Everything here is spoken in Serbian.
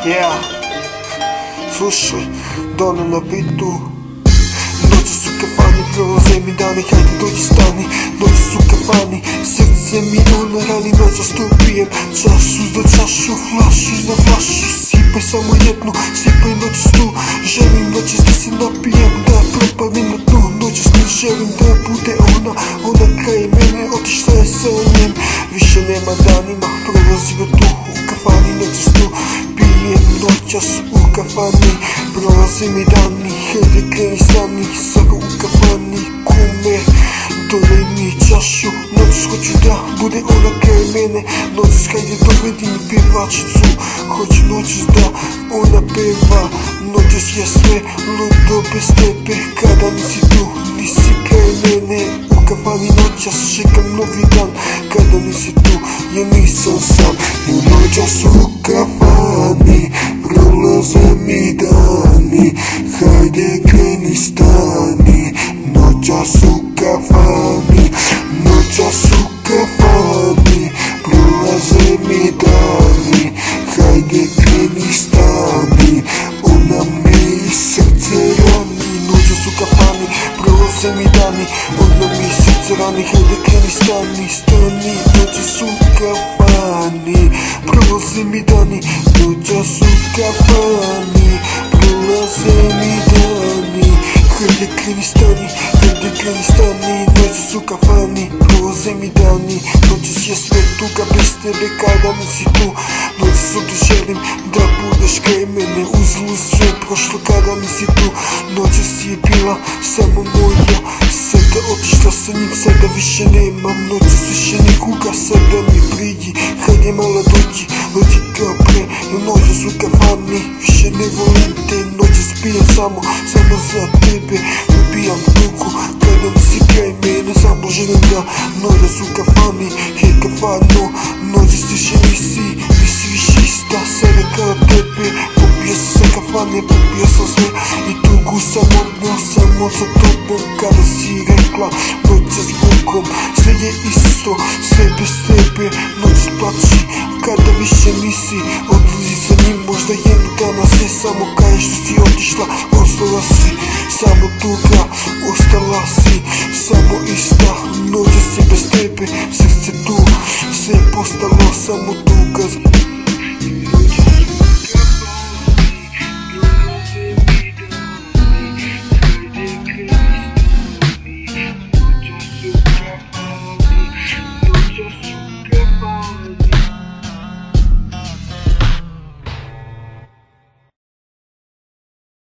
Yeah, slušaj, Dona na bitu. Noći su kafani, prolaze mi dani, hajde dođi stani. Noći su kafani, srce mi ona rani. Noćas tu pijem čašu za čašu, flašu za flašu. Sipaj samo jednu, sipaj noćas tu. Želim noćas da se napijem, da propadnem na dnu. Noćas ne želim da bude ona kraj mene, otišla je sa njem. Više nema danima, prolazimo tu u kafani. Noćas tu pijem, noćas u kafani. Prolaze mi dani, hajde kreni stani. Sada u kafani, kume, dolej mi čašu. Noćas hoću da bude ona kraj mene. Noćas hajde dovedi mi pevačicu. Hoću noćas da ona peva. Noćas je sve ludo bez tebe. Kada nisi tu, nisi kraj mene. U kafani noćas čekam novi dan. Kada nisi tu, ja nisam sam. I noćas u kafani prolaze mi dani. Hajde kreni stani. Noćas u kafani, noćas u kafani prolaze mi dani. Hajde kreni stani, ona mi srce rani. Noćas u kafani prolaze mi dani, ona mi srce rani. Hajde kreni stani, stani. Noćas u kafani prolaze mi dani. Noćas u kafani prolaze mi dani. Hajde kreni stani, hajde kreni stani. Noćas u kafani prolaze mi dani. Noćas je sve tuga bez tebe kada nisi tu. Noćas ovdje želim da budeš kraj mene. Uzalud sve prošlo kada nisi tu. Noćas je bila samo moja, sada otišla sa njim, sada više nemam. Noćas više nikoga, sada mi priđi. Hajde mala dođi, dođi kao pre. Noćas u kafani, više ne volim te. Noćas pijem samo za tebe. Ubijam tuku kada nisi kraj mene. Samo želim da noćas u kafani, hej kafano. Noćas više nisi više ista, sada kao tebe. Popio sam sa kafane, popio sam sve i tugu sam odneo samo za tobom. Kada si rekla noćas bukom, sve je isto, sve bez tebe. Noćas plači kada više nisi, odlazi sa njim možda jednog dana. Sve samo kažeš što si otišla, ostala si samo tuga, ostala si samo ista. Noćas je bez tebe, srce tu, sve je postalo samo tuga.